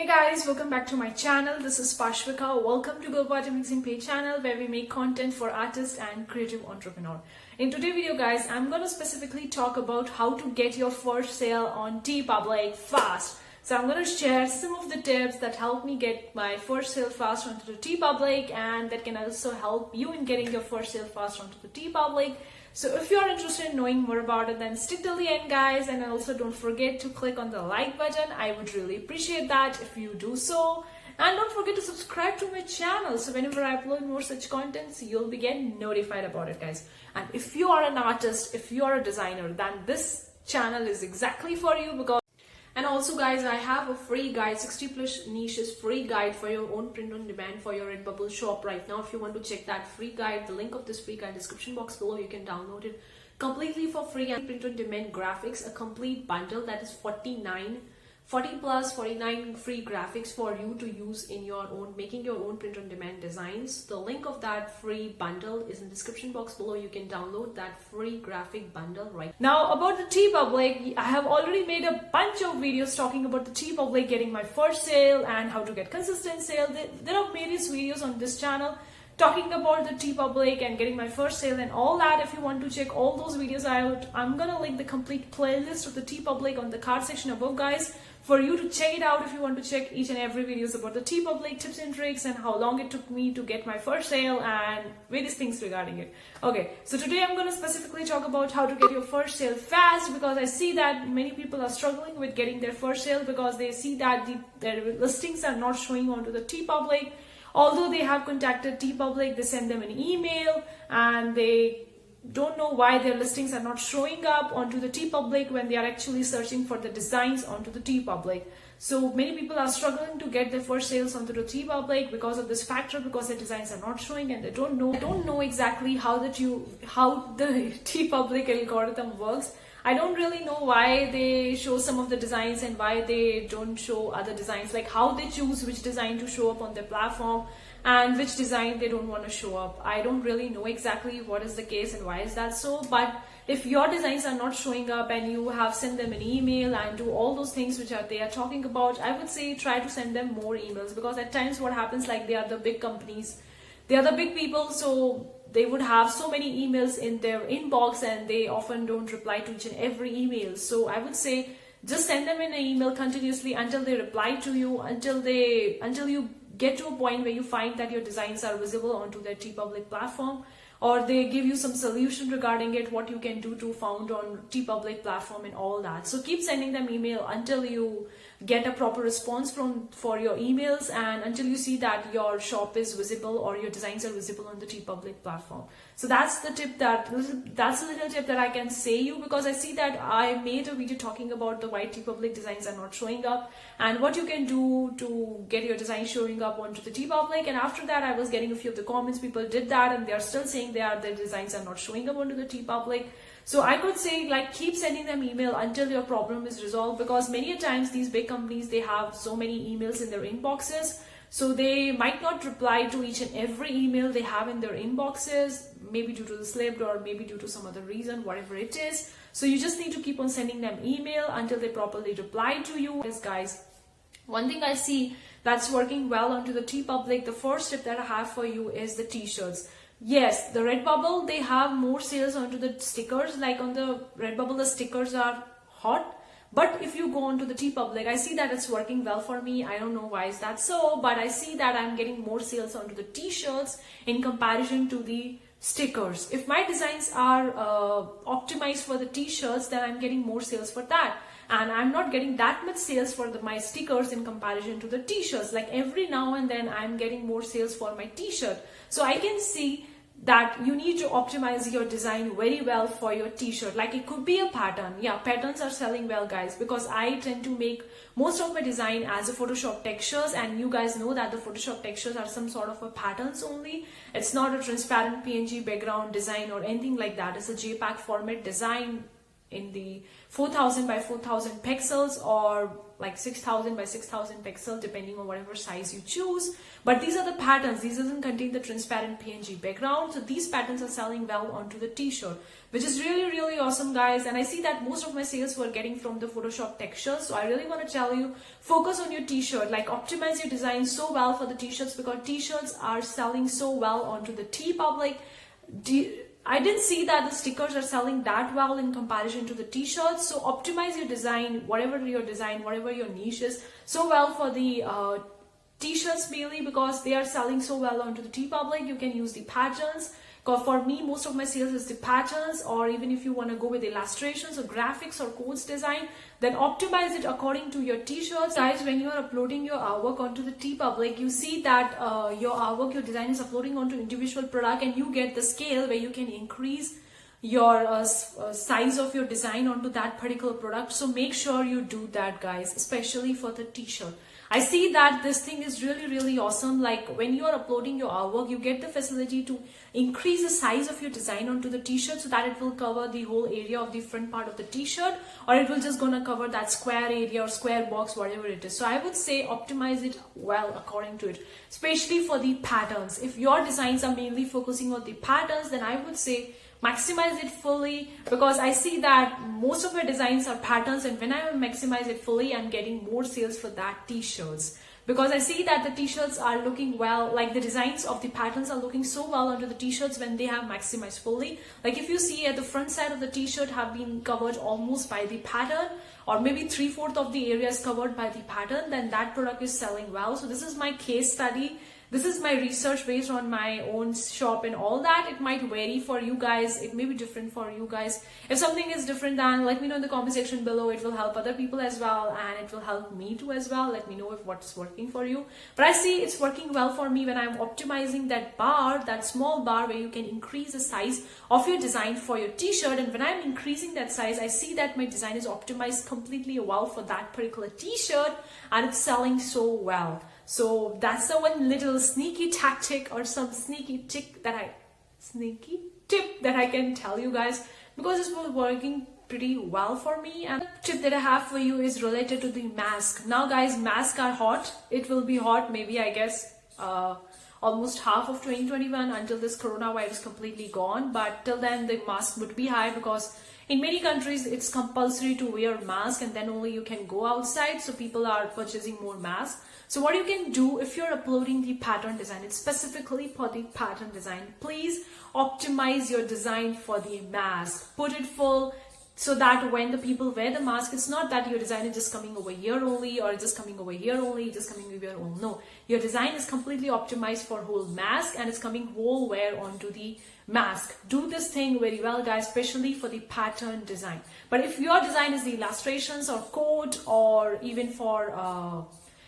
Hey guys, welcome back to my channel. This is Pashvika. Welcome to GLOBO Mixing Page channel where we make content for artists and creative entrepreneur. In today's video guys, I'm going to specifically talk about how to get your first sale on Teepublic fast. So I'm going to share some of the tips that help me get my first sale fast onto the Teepublic, and that can also help you in getting your first sale fast onto the Teepublic. So if you're interested in knowing more about it, then stick till the end guys, and also don't forget to click on the like button. I would really appreciate that if you do so. And don't forget to subscribe to my channel, so whenever I upload more such contents, you'll be getting notified about it guys. And if you are an artist, if you are a designer, then this channel is exactly for you. Because and also guys, I have a free guide, 60 plus niches free guide for your own print on demand for your Redbubble shop right now. If you want to check that free guide, the link of this free guide description box below, you can download it completely for free. And print on demand graphics, a complete bundle that is 49 free graphics for you to use in your own, making your own print on demand designs. The link of that free bundle is in the description box below. You can download that free graphic bundle right now. About the Teepublic, I have already made a bunch of videos talking about the Teepublic, getting my first sale and how to get consistent sale. There are various videos on this channel talking about the Teepublic and getting my first sale and all that. If you want to check all those videos out, I'm gonna link the complete playlist of the Teepublic on the card section above guys, for you to check it out if you want to check each and every videos about the Teepublic, tips and tricks, and how long it took me to get my first sale and various things regarding it. Okay, so today I'm going to specifically talk about how to get your first sale fast, because I see that many people are struggling with getting their first sale because they see that their listings are not showing onto the Teepublic. Although they have contacted Teepublic, they send them an email and they don't know why their listings are not showing up onto the Teepublic when they are actually searching for the designs onto the Teepublic. So many people are struggling to get their first sales onto the Teepublic because of this factor, because their designs are not showing and they don't know exactly how the Teepublic algorithm works. I don't really know why they show some of the designs and why they don't show other designs, like how they choose which design to show up on their platform and which design they don't want to show up. I don't really know exactly what is the case and why is that so. But if your designs are not showing up and you have sent them an email and do all those things which they are talking about, I would say try to send them more emails, because at times what happens, like, they are the big companies, they are the big people, so they would have so many emails in their inbox and they often don't reply to each and every email. So I would say just send them an email continuously until they reply to you, until you get to a point where you find that your designs are visible onto their Teepublic platform, or they give you some solution regarding it, what you can do to found on Teepublic platform and all that. So keep sending them email until you get a proper response for your emails, and until you see that your shop is visible or your designs are visible on the Teepublic platform. So that's the tip, that's a little tip that I can say you, because I see that I made a video talking about the why Teepublic designs are not showing up and what you can do to get your design showing up onto the Teepublic. And after that, I was getting a few of the comments. People did that and they are still saying their designs are not showing up onto the Teepublic. So I could say, like, keep sending them email until your problem is resolved, because many a times these big companies, they have so many emails in their inboxes, so they might not reply to each and every email they have in their inboxes, maybe due to the slipped or maybe due to some other reason, whatever it is. So you just need to keep on sending them email until they properly reply to you. Yes guys, one thing I see that's working well onto the Teepublic, the first tip that I have for you is the t-shirts. Yes, the Redbubble, they have more sales onto the stickers. Like on the Redbubble, the stickers are hot. But if you go onto the Teepublic, I see that it's working well for me. I don't know why is that so, but I see that I'm getting more sales onto the t-shirts in comparison to the stickers. If my designs are optimized for the t-shirts, then I'm getting more sales for that. And I'm not getting that much sales for my stickers in comparison to the t-shirts. Like every now and then I'm getting more sales for my t-shirt. So I can see that you need to optimize your design very well for your t-shirt. Like it could be a pattern. Yeah, patterns are selling well guys, because I tend to make most of my design as a Photoshop textures, and you guys know that the Photoshop textures are some sort of a patterns only. It's not a transparent PNG background design or anything like that. It's a JPEG format design in the 4000 by 4000 pixels or like 6000 by 6000 pixel depending on whatever size you choose. But these are the patterns. These doesn't contain the transparent PNG background. So these patterns are selling well onto the t-shirt, which is really awesome, guys. And I see that most of my sales were getting from the Photoshop textures. So I really want to tell you, focus on your t-shirt, like optimize your design so well for the t-shirts, because t-shirts are selling so well onto the Teepublic. I didn't see that the stickers are selling that well in comparison to the t-shirts. So optimize your design, whatever your design, whatever your niche is, so well for the t-shirts mainly, because they are selling so well onto the Teepublic. You can use the patterns. For me, most of my sales is the patterns, or even if you want to go with illustrations or graphics or codes design, then optimize it according to your t-shirts. Guys, when you are uploading your artwork onto the Teepublic, you see that your artwork, your design is uploading onto individual product, and you get the scale where you can increase your size of your design onto that particular product. So make sure you do that, guys, especially for the t-shirt. I see that this thing is really awesome. Like when you are uploading your artwork, you get the facility to increase the size of your design onto the t-shirt so that it will cover the whole area of the front part of the t-shirt, or it will just gonna cover that square area or square box, whatever it is. So I would say optimize it well according to it, especially for the patterns. If your designs are mainly focusing on the patterns, then I would say maximize it fully, because I see that most of my designs are patterns, and when I maximize it fully, I'm getting more sales for that t-shirts, because I see that the t-shirts are looking well, like the designs of the patterns are looking so well onto the t-shirts when they have maximized fully. Like if you see at the front side of the t-shirt have been covered almost by the pattern, or maybe 3/4 of the area is covered by the pattern, then that product is selling well. So this is my case study. This is my research based on my own shop and all that. It might vary for you guys. It may be different for you guys. If something is different, then let me know in the comment section below. It will help other people as well, and it will help me too as well. Let me know if what's working for you. But I see it's working well for me when I'm optimizing that bar, that small bar where you can increase the size of your design for your t-shirt. And when I'm increasing that size, I see that my design is optimized completely well for that particular t-shirt, and it's selling so well. So that's the one little sneaky tactic or some sneaky tip that I can tell you guys, because it's been working pretty well for me. And the tip that I have for you is related to the mask. Now guys, masks are hot. It will be hot maybe, I guess, almost half of 2021 until this coronavirus completely gone. But till then the mask would be high, because in many countries it's compulsory to wear a mask, and then only you can go outside. So people are purchasing more masks. So what you can do, if you're uploading the pattern design, it's specifically for the pattern design, please optimize your design for the mask. Put it full, so that when the people wear the mask, it's not that your design is just coming over here only, or just coming over here only, just coming over here only. No, your design is completely optimized for whole mask, and it's coming whole wear onto the mask. Do this thing very well, guys, especially for the pattern design. But if your design is the illustrations or code, or even for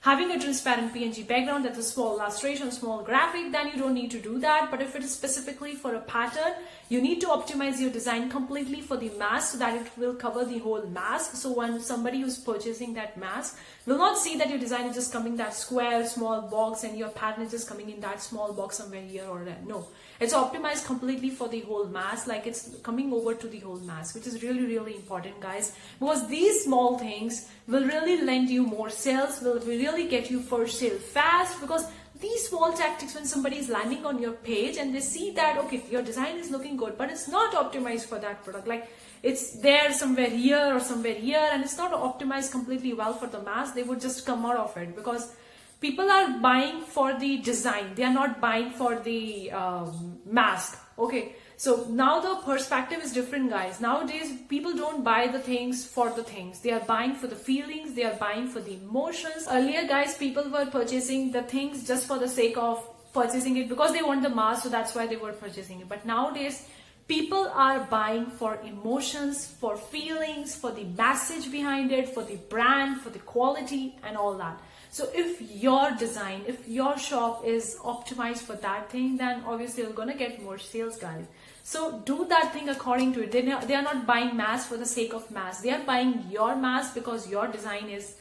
having a transparent PNG background, that's a small illustration, small graphic, then you don't need to do that. But if it is specifically for a pattern, you need to optimize your design completely for the mask, so that it will cover the whole mask. So when somebody who's purchasing that mask will not see that your design is just coming that square small box and your pattern is just coming in that small box somewhere here or there. No, it's optimized completely for the whole mask, like it's coming over to the whole mask, which is really important, guys, because these small things will really lend you more sales, will really get you first sale fast. Because these small tactics, when somebody is landing on your page and they see that, okay, your design is looking good, but it's not optimized for that product, like it's there somewhere here or somewhere here, and it's not optimized completely well for the mask, they would just come out of it, because people are buying for the design, they are not buying for the mask. Okay, so now the perspective is different, guys. Nowadays people don't buy the things for the things, they are buying for the feelings, they are buying for the emotions. Earlier, guys, people were purchasing the things just for the sake of purchasing it, because they want the mask, so that's why they were purchasing it. But nowadays people are buying for emotions, for feelings, for the message behind it, for the brand, for the quality and all that. So if your design, if your shop is optimized for that thing, then obviously you're gonna get more sales, guys. So do that thing according to it. They are not buying masks for the sake of masks. They are buying your mask because your design is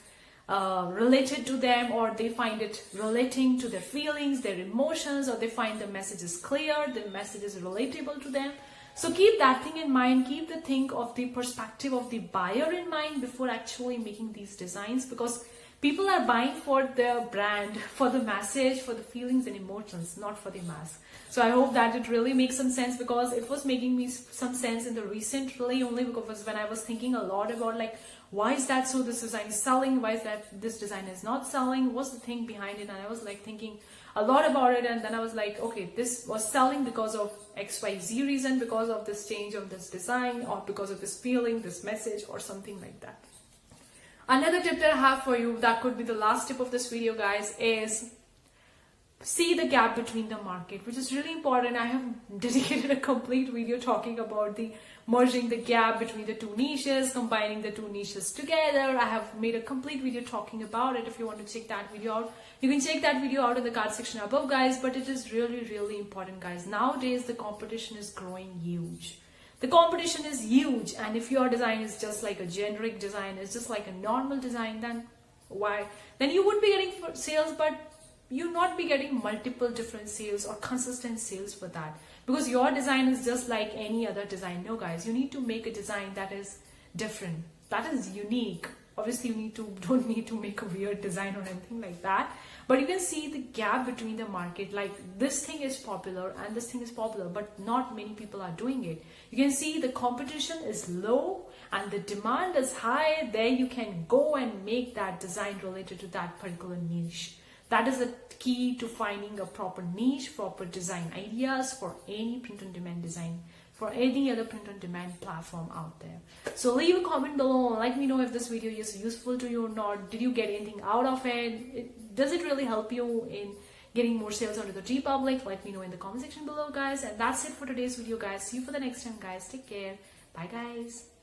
related to them, or they find it relating to their feelings, their emotions, or they find the message is clear, the message is relatable to them. So keep that thing in mind, keep the thing of the perspective of the buyer in mind before actually making these designs, because people are buying for their brand, for the message, for the feelings and emotions, not for the mass. So I hope that it really makes some sense, because it was making me some sense in the recent, really only because when I was thinking a lot about like, why is that so this design is selling, why is that this design is not selling, what's the thing behind it, and I was like thinking a lot about it, and then I was like, okay, this was selling because of XYZ reason, because of this change of this design, or because of this feeling, this message, or something like that. Another tip that I have for you, that could be the last tip of this video, guys, is see the gap between the market, which is really important. I have dedicated a complete video talking about the merging the gap between the two niches, combining the two niches together. I have made a complete video talking about it. If you want to check that video out, you can check that video out in the card section above, guys. But it is really, really important, guys. Nowadays, the competition is growing huge. The competition is huge, and if your design is just like a generic design, it's just like a normal design, then why? Then you would be getting sales, but you'll not be getting multiple different sales or consistent sales for that, because your design is just like any other design. No, guys, you need to make a design that is different, that is unique. Obviously, you don't need to make a weird design or anything like that, but you can see the gap between the market. Like, this thing is popular and this thing is popular, but not many people are doing it. You can see the competition is low and the demand is high. There you can go and make that design related to that particular niche. That is the key to finding a proper niche, proper design ideas for any print-on-demand design, for any other print-on-demand platform out there. So leave a comment below and let me know if this video is useful to you or not. Did you get anything out of it? Does it really help you in getting more sales out of the Teepublic? Let me know in the comment section below, guys. And that's it for today's video, guys. See you for the next time, guys. Take care. Bye, guys.